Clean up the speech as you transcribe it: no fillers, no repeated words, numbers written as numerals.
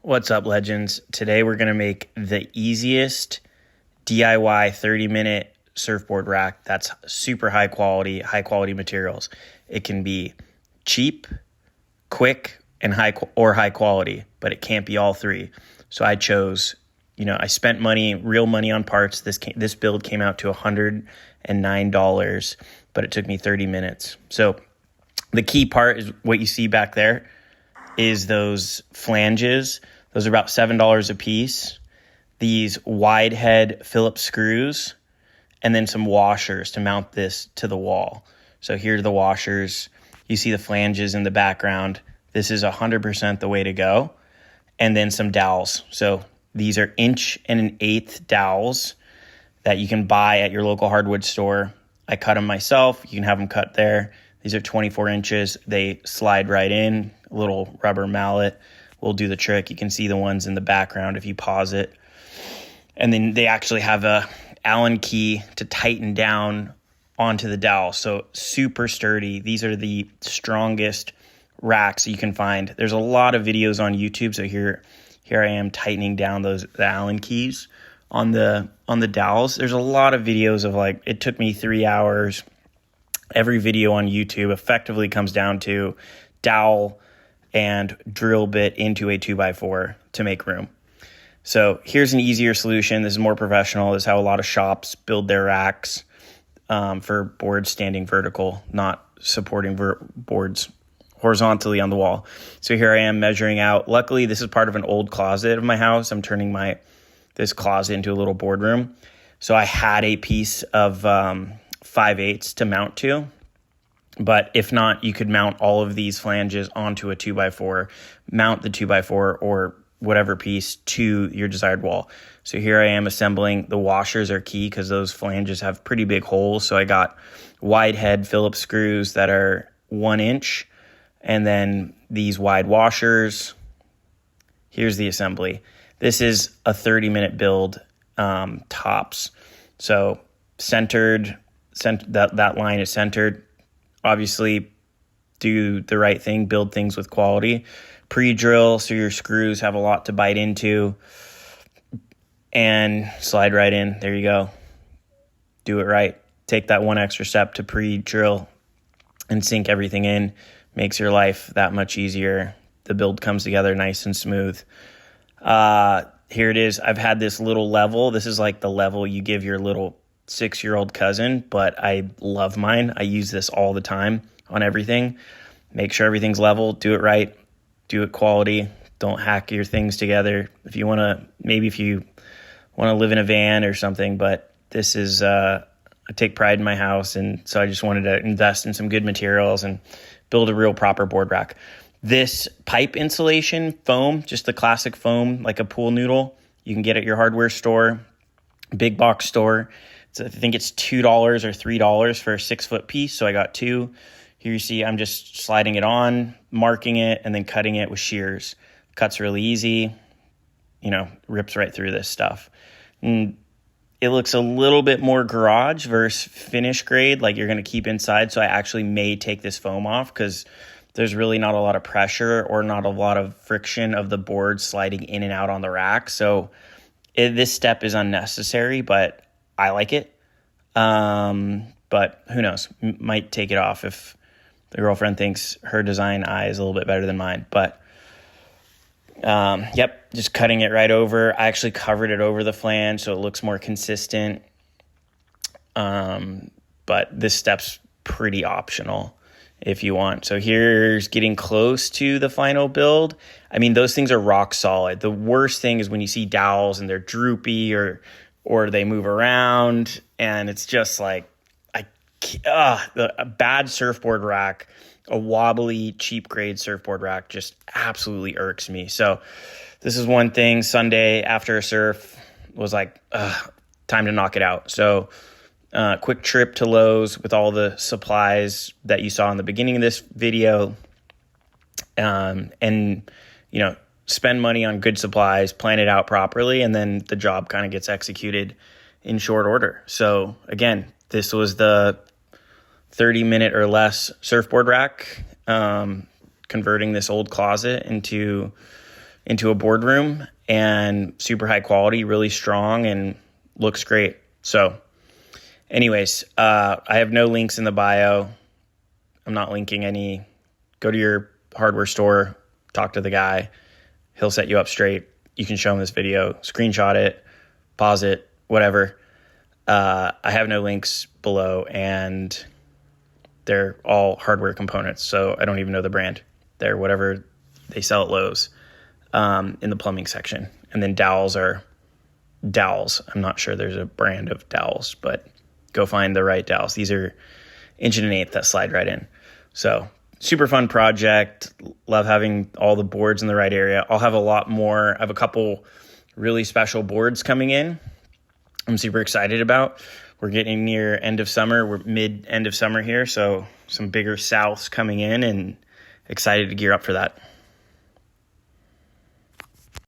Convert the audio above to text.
What's up, legends? Today we're going to make the easiest DIY 30-minute surfboard rack that's super high quality materials. It can be cheap, quick, and high quality, but it can't be all three. So I chose, I spent real money on parts. This build came out to $109, but it took me 30 minutes. So the key part is what you see back there is those flanges. Those are about $7 a piece. These wide head Phillips screws, and then some washers to mount this to the wall. So here are the washers. You see the flanges in the background. This is 100% the way to go. And then some dowels. So these are 1 1/8" dowels that you can buy at your local hardwood store. I cut them myself. You can have them cut there. These are 24 inches. They slide right in. A little rubber mallet will do the trick. You can see the ones in the background if you pause it. And then they actually have a Allen key to tighten down onto the dowel. So super sturdy. These are the strongest racks you can find. There's a lot of videos on YouTube. So here I am tightening down the Allen keys on the dowels. There's a lot of videos of it took me 3 hours. Every video on YouTube effectively comes down to dowel and drill bit into a 2x4 to make room. So here's an easier solution. This is more professional. This is how a lot of shops build their racks for boards standing vertical, not supporting boards horizontally on the wall. So here I am measuring out. Luckily, this is part of an old closet of my house. I'm turning this closet into a little boardroom. So I had a piece of 5/8 to mount to. But if not, you could mount all of these flanges onto a 2x4, mount the 2x4 or whatever piece to your desired wall. So here I am assembling. The washers are key because those flanges have pretty big holes. So I got wide head Phillips screws that are 1 inch, and then these wide washers. Here's the assembly. This is a 30-minute build, tops. So that line is centered. Obviously, do the right thing, build things with quality. Pre-drill so your screws have a lot to bite into, and slide right in. There you go. Do it right. Take that one extra step to pre-drill and sink everything in. Makes your life that much easier. The build comes together nice and smooth. Here it is. I've had this little level. This is like the level you give your little 6-year-old cousin, but I love mine. I use this all the time on everything. Make sure everything's level, do it right, do it quality. Don't hack your things together. If you want to live in a van or something, but this is, I take pride in my house. And so I just wanted to invest in some good materials and build a real proper board rack. This pipe insulation foam, just the classic foam, like a pool noodle, you can get at your hardware store, big box store. I think it's $2 or $3 for a 6-foot piece. So I got 2. Here you see I'm just sliding it on, marking it, and then cutting it with shears. Cuts really easy, rips right through this stuff. And it looks a little bit more garage versus finish grade, like you're going to keep inside. So I actually may take this foam off because there's really not a lot of pressure or not a lot of friction of the board sliding in and out on the rack. So this step is unnecessary, but I like it, but who knows? Might take it off if the girlfriend thinks her design eye is a little bit better than mine. But just cutting it right over. I actually covered it over the flange so it looks more consistent. But this step's pretty optional if you want. So here's getting close to the final build. I mean, those things are rock solid. The worst thing is when you see dowels and they're droopy or they move around, and it's just like a bad surfboard rack, a wobbly, cheap grade surfboard rack just absolutely irks me. So this is one thing. Sunday after a surf was like, time to knock it out. So quick trip to Lowe's with all the supplies that you saw in the beginning of this video, and spend money on good supplies, plan it out properly, and then the job kind of gets executed in short order. So again, this was the 30-minute or less surfboard rack, converting this old closet into into a boardroom, and super high quality, really strong, and looks great. So anyways, I have no links in the bio. I'm not linking any. Go to your hardware store, talk to the guy. He'll set you up straight. You can show him this video, screenshot it, pause it, whatever. I have no links below, and they're all hardware components, so I don't even know the brand. They're whatever they sell at Lowe's in the plumbing section. And then dowels are dowels. I'm not sure there's a brand of dowels, but go find the right dowels. These are 1.1 that slide right in. So super fun project. Love having all the boards in the right area. I'll have a lot more. I have a couple really special boards coming in I'm super excited about. We're getting near end of summer. We're mid-end of summer here, so some bigger souths coming in, and excited to gear up for that.